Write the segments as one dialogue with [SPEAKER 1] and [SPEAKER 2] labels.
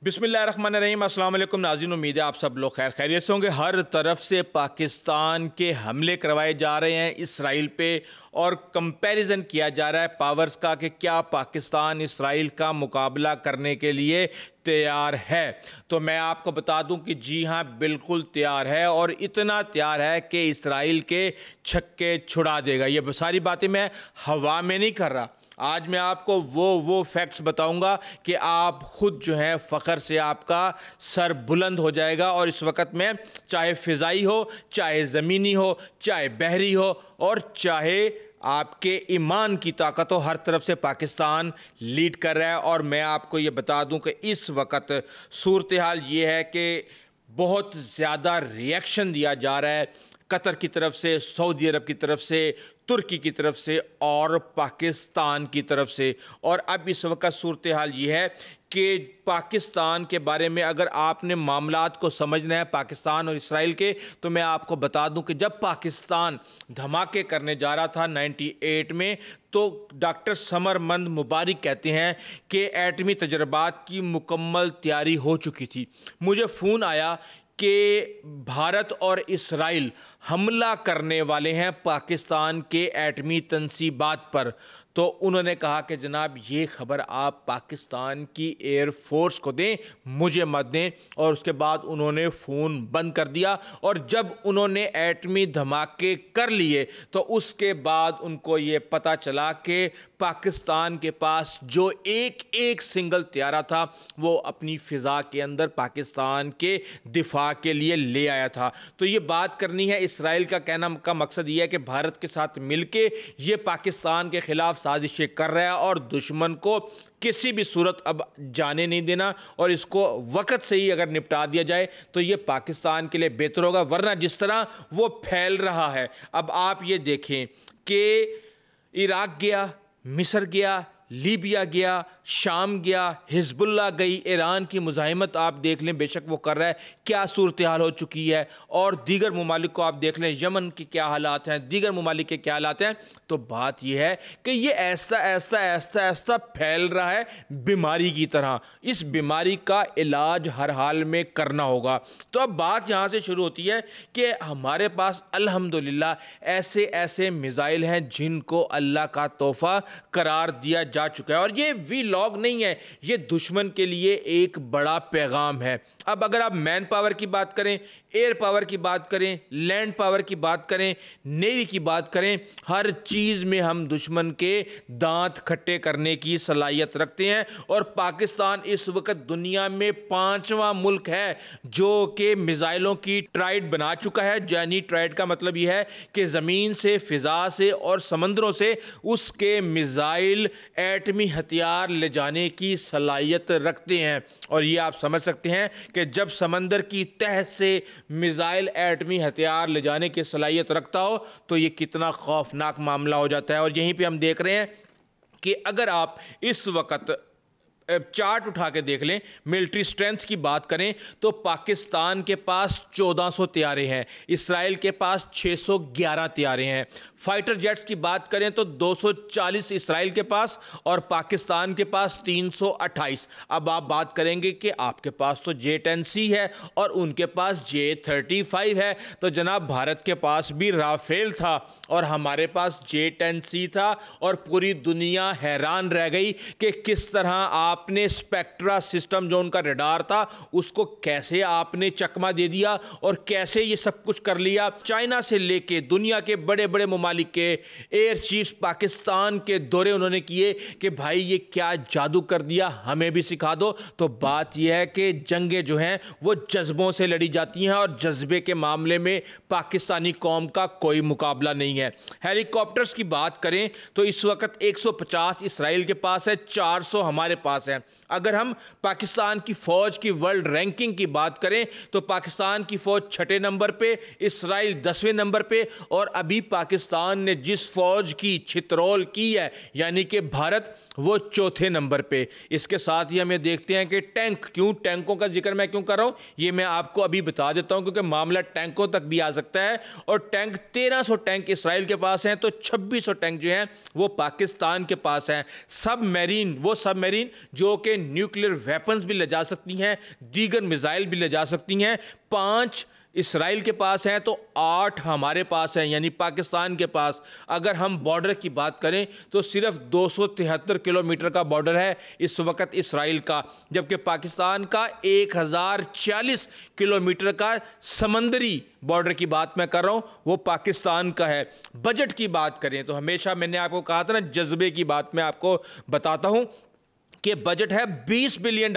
[SPEAKER 1] बिस्मिल्लाहिर्रहमानिर्रहीम। अस्सलाम वालेकुम नाज़रीन, उम्मीद है आप सब लोग खैर खैरियत से होंगे। हर तरफ से पाकिस्तान के हमले करवाए जा रहे हैं इसराइल पे और कंपैरिजन किया जा रहा है पावर्स का कि क्या पाकिस्तान इसराइल का मुकाबला करने के लिए तैयार है। तो मैं आपको बता दूं कि जी हाँ, बिल्कुल तैयार है और इतना तैयार है कि इसराइल के छक्के छुड़ा देगा। ये सारी बातें मैं हवा में नहीं कर रहा। आज मैं आपको वो फैक्ट्स बताऊंगा कि आप खुद जो है फ़ख्र से आपका सर बुलंद हो जाएगा। और इस वक्त में चाहे फ़िज़ाई हो, चाहे ज़मीनी हो, चाहे बहरी हो और चाहे आपके ईमान की ताकत हो, हर तरफ से पाकिस्तान लीड कर रहा है। और मैं आपको ये बता दूं कि इस वक्त सूरत हाल ये है कि बहुत ज़्यादा रिएक्शन दिया जा रहा है कतर की तरफ से, सऊदी अरब की तरफ से, तुर्की की तरफ से और पाकिस्तान की तरफ से। और अब इस वक्त सूरत हाल ये है कि पाकिस्तान के बारे में अगर आपने मामलात को समझना है पाकिस्तान और इसराइल के, तो मैं आपको बता दूं कि जब पाकिस्तान धमाके करने जा रहा था 98 में, तो डॉक्टर समरमंद मुबारक कहते हैं कि एटमी तजर्बात की मुकम्मल तैयारी हो चुकी थी। मुझे फ़ोन आया कि भारत और इसराइल हमला करने वाले हैं पाकिस्तान के एटमी तंसीबात पर। तो उन्होंने कहा कि जनाब ये ख़बर आप पाकिस्तान की एयर फोर्स को दें, मुझे मत दें। और उसके बाद उन्होंने फ़ोन बंद कर दिया। और जब उन्होंने एटमी धमाके कर लिए तो उसके बाद उनको ये पता चला कि पाकिस्तान के पास जो एक सिंगल त्यारा था वो अपनी फ़िज़ा के अंदर पाकिस्तान के दिफा के लिए ले आया था। तो ये बात करनी है। इसराइल का कहना का मकसद ये है कि भारत के साथ मिलके ये पाकिस्तान के ख़िलाफ़ साजिशें कर रहा है और दुश्मन को किसी भी सूरत अब जाने नहीं देना। और इसको वक्त से ही अगर निपटा दिया जाए तो ये पाकिस्तान के लिए बेहतर होगा। वरना जिस तरह वो फैल रहा है, अब आप ये देखें कि इराक गया, मिस्र गया, लीबिया गया, शाम गया, हिजबुल्लाह गई, ईरान की मुज़ाहिमत आप देख लें, बेशक वो कर रहा है, क्या सूरत हाल हो चुकी है। और दीगर ममालिक को आप देख लें, यमन के क्या हालात हैं, दीगर ममालिक के क्या हालात हैं। तो बात यह है कि ये ऐसा फैल रहा है बीमारी की तरह। इस बीमारी का इलाज हर हाल में करना होगा। तो अब बात यहाँ से शुरू होती है कि हमारे पास अल्हम्दुलिल्लाह ऐसे मिसाइल हैं जिनको अल्लाह का तोहफ़ा करार दिया जा चुका है। और ये वीलॉग नहीं है, ये दुश्मन के लिए एक बड़ा पैगाम है। अब अगर आप मैन पावर की बात करें, एयर पावर की बात करें, लैंड पावर की बात करें, नेवी की बात करें, हर चीज़ में हम दुश्मन के दांत खट्टे करने की सलाहियत रखते हैं। और पाकिस्तान इस वक्त दुनिया में 5वां मुल्क है जो कि मिसाइलों की ट्राइड बना चुका है। यानी ट्राइड का मतलब यह है कि ज़मीन से, फ़िज़ा से और समंदरों से उसके मिसाइल एटमी हथियार ले जाने की सलाहियत रखते हैं। और ये आप समझ सकते हैं कि जब समंदर की तह से मिसाइल एटमी हथियार ले जाने की सलाहियत रखता हो तो ये कितना खौफनाक मामला हो जाता है। और यहीं पे हम देख रहे हैं कि अगर आप इस वक्त चार्ट उठा के देख लें, मिलिट्री स्ट्रेंथ की बात करें तो पाकिस्तान के पास 1400 तैयारे हैं, इसराइल के पास 611 तैयारे हैं। फाइटर जेट्स की बात करें तो 240 इसराइल के पास और पाकिस्तान के पास 328। अब आप बात करेंगे कि आपके पास तो J-10C है और उनके पास J-35 है। तो जनाब भारत के पास भी राफेल था और हमारे पास J-10C था। और पूरी दुनिया हैरान रह गई कि किस तरह आपने स्पेक्ट्रा सिस्टम जो उनका रडार था उसको कैसे आपने चकमा दे दिया और कैसे ये सब कुछ कर लिया। चाइना से लेके दुनिया के बड़े बड़े ममालिक के एयर चीफ्स पाकिस्तान के दौरे उन्होंने किए कि भाई ये क्या जादू कर दिया, हमें भी सिखा दो। तो बात यह है कि जंगें जो हैं वो जज्बों से लड़ी जाती हैं और जज्बे के मामले में पाकिस्तानी कौम का कोई मुकाबला नहीं है। हेलीकॉप्टर्स की बात करें तो इस वक्त 150 इसराइल के पास है, 400 हमारे पास है। अगर हम पाकिस्तान की फौज की वर्ल्ड रैंकिंग की बात करें तो पाकिस्तान की फौज 6ठे नंबर पे, इसराइल 10वें नंबर पे। और अभी पाकिस्तान ने जिस फौज की छितरौल की है यानी कि भारत, वो 4थे नंबर पे। इसके साथ ही हमें देखते हैं कि टैंक, क्यों टैंकों का जिक्र मैं क्यों कर रहा हूं ये मैं आपको अभी बता देता हूं क्योंकि मामला टैंकों तक भी आ सकता है। और टैंक 1300 टैंक इसराइल के पास हैं तो 2600 टैंक जो हैं वो पाकिस्तान के पास हैं। सब मैरीन, वो सब मैरीन جو کہ نیوکلیئر ویپنز بھی لے جا سکتی ہیں, دیگر میزائل بھی لے جا سکتی ہیں. 5 اسرائیل کے پاس ہیں تو 8 ہمارے پاس ہیں, یعنی پاکستان کے پاس. اگر ہم بارڈر کی بات کریں تو صرف 273 کلومیٹر کا بارڈر ہے اس وقت اسرائیل کا, جبکہ پاکستان کا 1040 کلومیٹر کا سمندری بارڈر کی بات میں کر رہا ہوں, وہ پاکستان کا ہے. بجٹ کی بات کریں تو ہمیشہ میں نے آپ کو کہا تھا نا, جذبے کی بات میں آپ کو بتاتا ہوں کہ بجٹ ہے $20 بلین,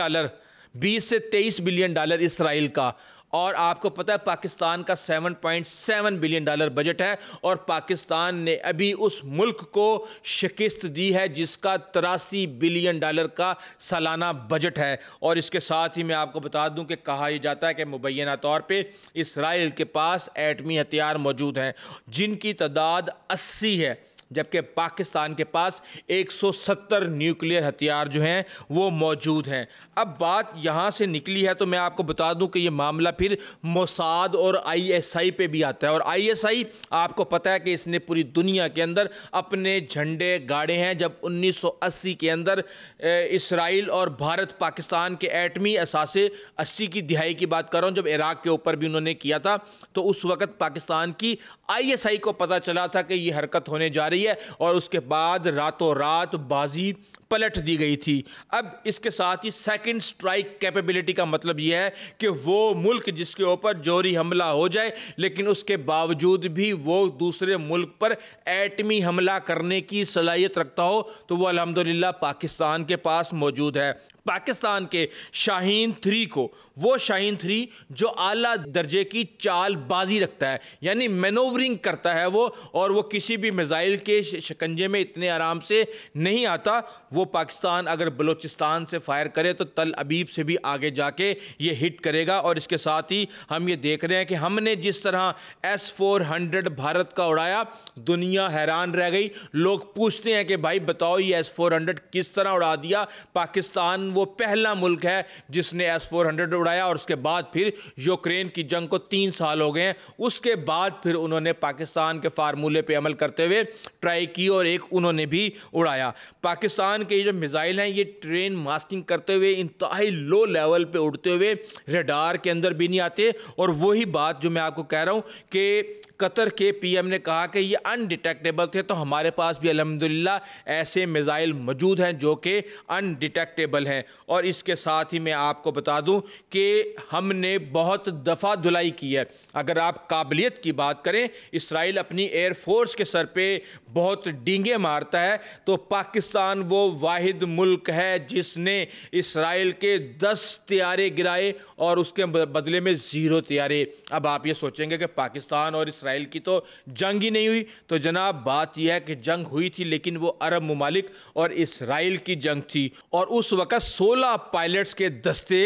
[SPEAKER 1] 20 سے 23 بلین ڈالر اسرائیل کا. اور آپ کو پتہ ہے پاکستان کا $7.7 بلین بجٹ ہے, اور پاکستان نے ابھی اس ملک کو شکست دی ہے جس کا $83 بلین کا سالانہ بجٹ ہے. اور اس کے ساتھ ہی میں آپ کو بتا دوں کہ کہا یہ جاتا ہے کہ مبینہ طور پہ اسرائیل کے پاس ایٹمی ہتھیار موجود ہیں جن کی تعداد 80 ہے, جبکہ پاکستان کے پاس 170 نیوکلیئر ہتھیار جو ہیں وہ موجود ہیں. اب بات یہاں سے نکلی ہے تو میں آپ کو بتا دوں کہ یہ معاملہ پھر موساد اور ISI پہ بھی آتا ہے. اور ISI آپ کو پتہ ہے کہ اس نے پوری دنیا کے اندر اپنے جھنڈے گاڑے ہیں. جب 1980 کے اندر اسرائیل اور بھارت پاکستان کے ایٹمی اثاثے 80 کی دہائی کی بات کر رہا ہوں, جب عراق کے اوپر بھی انہوں نے کیا تھا, تو اس وقت پاکستان کی ISI کو پتہ چلا تھا کہ یہ حرکت ہونے جا رہی ہے, اور اس کے بعد راتوں رات بازی پلٹ دی گئی تھی. اب اس کے ساتھ ہی سیکنڈ سٹرائک کیپیبلٹی کا مطلب یہ ہے کہ وہ ملک جس کے اوپر جوہری حملہ ہو جائے لیکن اس کے باوجود بھی وہ دوسرے ملک پر ایٹمی حملہ کرنے کی صلاحیت رکھتا ہو, تو وہ الحمدللہ پاکستان کے پاس موجود ہے. پاکستان کے شاہین 3 کو, وہ شاہین 3 جو اعلیٰ درجے کی چال بازی رکھتا ہے, یعنی مینوورنگ کرتا ہے وہ, اور وہ کسی بھی میزائل کے شکنجے میں اتنے آرام سے نہیں آتا. وہ پاکستان اگر بلوچستان سے فائر کرے تو تل ابیب سے بھی آگے جا کے یہ ہٹ کرے گا. اور اس کے ساتھ ہی ہم یہ دیکھ رہے ہیں کہ ہم نے جس طرح S-400 بھارت کا اڑایا, دنیا حیران رہ گئی. لوگ پوچھتے ہیں کہ بھائی بتاؤ یہ S-400 کس طرح اڑا دیا. پاکستان وہ پہلا ملک ہے جس نے S-400 اڑایا, اور اس کے بعد پھر یوکرین کی جنگ کو 3 سال ہو گئے ہیں. اس کے بعد پھر انہوں نے پاکستان کے فارمولے پہ عمل کرتے ہوئے ٹرائی کی, اور ایک انہوں نے بھی اڑایا. پاکستان کے جو میزائل ہیں یہ ٹرین ماسکنگ کرتے ہوئے انتہائی لو لیول پہ اڑتے ہوئے ریڈار کے اندر بھی نہیں آتے. اور وہی بات جو میں آپ کو کہہ رہا ہوں کہ قطر کے PM نے کہا کہ یہ انڈیٹیکٹیبل تھے, تو ہمارے پاس بھی الحمدللہ ایسے میزائل موجود ہیں جو کہ انڈیٹیکٹیبل ہیں. اور اس کے ساتھ ہی میں آپ کو بتا دوں کہ ہم نے بہت دفعہ دھلائی کی ہے. اگر آپ قابلیت کی بات کریں, اسرائیل اپنی ایئر فورس کے سر پہ بہت ڈینگے مارتا ہے, تو پاکستان وہ واحد ملک ہے جس نے اسرائیل کے 10 طیارے گرائے اور اس کے بدلے میں 0 طیارے. اب آپ یہ سوچیں گے کہ پاکستان اور اسرائیل کی تو جنگ ہی نہیں ہوئی, تو جناب بات یہ ہے کہ جنگ ہوئی تھی لیکن وہ عرب ممالک اور اسرائیل کی جنگ تھی. اور اس وقت 16 پائلٹس کے دستے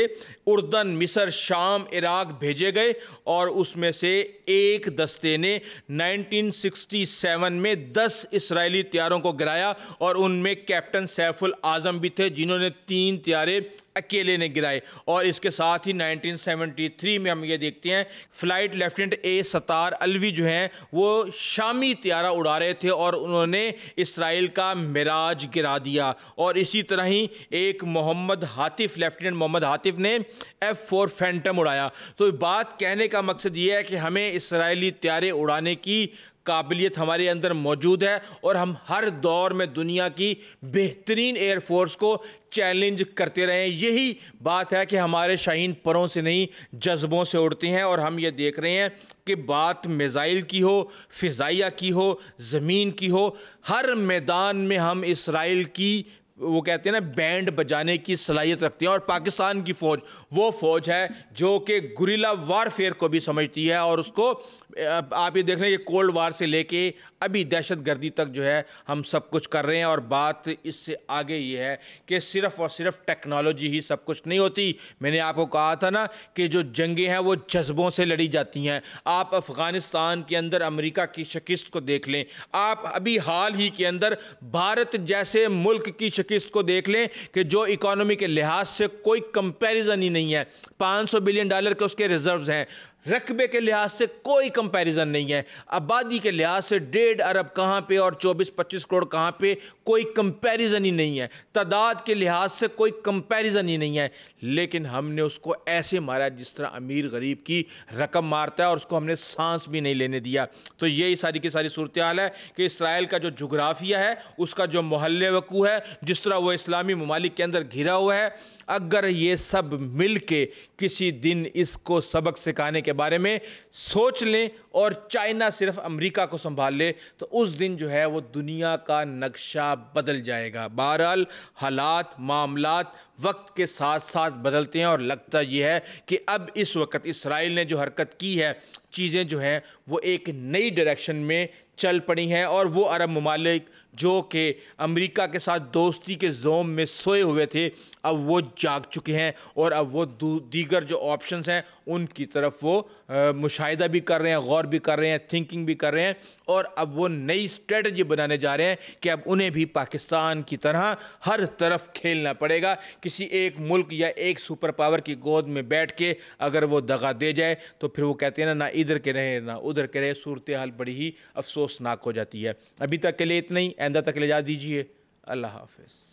[SPEAKER 1] اردن, مصر, شام, عراق بھیجے گئے, اور اس میں سے ایک دستے نے 1967 میں 10 اسرائیلی طیاروں کو گرایا, اور ان میں کیپٹن سیف العظم بھی تھے جنہوں نے 3 طیارے اکیلے نے گرائے. اور اس کے ساتھ ہی 1973 میں ہم یہ دیکھتے ہیں فلائٹ لیفٹیننٹ A ستار الوی جو ہیں وہ شامی طیارہ اڑا رہے تھے, اور انہوں نے اسرائیل کا میراج گرا دیا. اور اسی طرح ہی ایک محمد حاتف, لیفٹیننٹ محمد حاتف نے F-4 فینٹم اڑایا. تو بات کہنے کا مقصد یہ ہے کہ ہمیں اسرائیلی طیارے اڑانے کی قابلیت ہمارے اندر موجود ہے, اور ہم ہر دور میں دنیا کی بہترین ایئر فورس کو چیلنج کرتے رہے ہیں. یہی بات ہے کہ ہمارے شاہین پروں سے نہیں جذبوں سے اڑتے ہیں, اور ہم یہ دیکھ رہے ہیں کہ بات میزائل کی ہو, فضائیہ کی ہو, زمین کی ہو, ہر میدان میں ہم اسرائیل کی وہ کہتے ہیں نا بینڈ بجانے کی صلاحیت رکھتے ہیں. اور پاکستان کی فوج وہ فوج ہے جو کہ گوریلا وارفیئر کو بھی سمجھتی ہے, اور اس کو آپ یہ دیکھ رہے ہیں یہ کولڈ وار سے لے کے ابھی دہشت گردی تک جو ہے ہم سب کچھ کر رہے ہیں. اور بات اس سے آگے یہ ہے کہ صرف اور صرف ٹیکنالوجی ہی سب کچھ نہیں ہوتی. میں نے آپ کو کہا تھا نا کہ جو جنگیں ہیں وہ جذبوں سے لڑی جاتی ہیں. آپ افغانستان کے اندر امریکہ کی شکست کو دیکھ لیں, آپ ابھی حال ہی کے اندر بھارت جیسے ملک کی شکست کو دیکھ لیں کہ جو اکانومی کے لحاظ سے کوئی کمپیریزن ہی نہیں ہے. $500 بلین کے اس کے ریزروز ہیں. रकबे के लिहाज से कोई कंपैरिजन नहीं है, आबादी के लिहाज से 1.5 अरब कहाँ पे और 24-25 करोड़ कहाँ पे, कोई कंपैरिजन ही नहीं है, तादाद के लिहाज से कोई कंपैरिजन ही नहीं है। लेकिन हमने उसको ऐसे मारा जिस तरह अमीर गरीब की रकम मारता है, और उसको हमने सांस भी नहीं लेने दिया। तो यही सारी की सारी सूरत हाल है कि इसराइल का जो जुग्राफिया है, उसका जो मोहल्ले वकू है, जिस तरह वो इस्लामी ममालिक के अंदर घिरा हुआ है, अगर ये सब मिल के किसी दिन इसको सबक सिखाने के बारे में सोच लें और चाइना सिर्फ अमेरिका को संभाल ले, तो उस दिन जो है वो दुनिया का नक्शा बदल जाएगा। बहरहाल हालात मामलात वक्त के साथ साथ बदलते हैं, और लगता ये है कि अब इस वक्त इसराइल ने जो हरकत की है, चीज़ें जो हैं वो एक नई डायरेक्शन में चल पड़ी हैं, और वो अरब ममालिक जो कि अमेरिका के साथ दोस्ती के जोम में सोए हुए थे, अब वो जाग चुके हैं, और अब वो दीगर जो ऑप्शंस हैं उनकी तरफ वो मुशाहिदा भी कर रहे हैं, गौर भी कर रहे हैं, थिंकिंग भी कर रहे हैं, और अब वो नई स्ट्रेटजी बनाने जा रहे हैं कि अब उन्हें भी पाकिस्तान की तरह हर तरफ खेलना पड़ेगा। किसी एक मुल्क या एक सुपर पावर की गोद में बैठ के अगर वो दगा दे जाए तो फिर वो कहते हैं ना इधर के रहे ना उधर के रहे, सूरत हाल बड़ी ही अफसोसनाक हो जाती है। अभी तक के लिए इतना ही, आइंदा तक ले जा दीजिए। अल्लाह हाफ़िज़।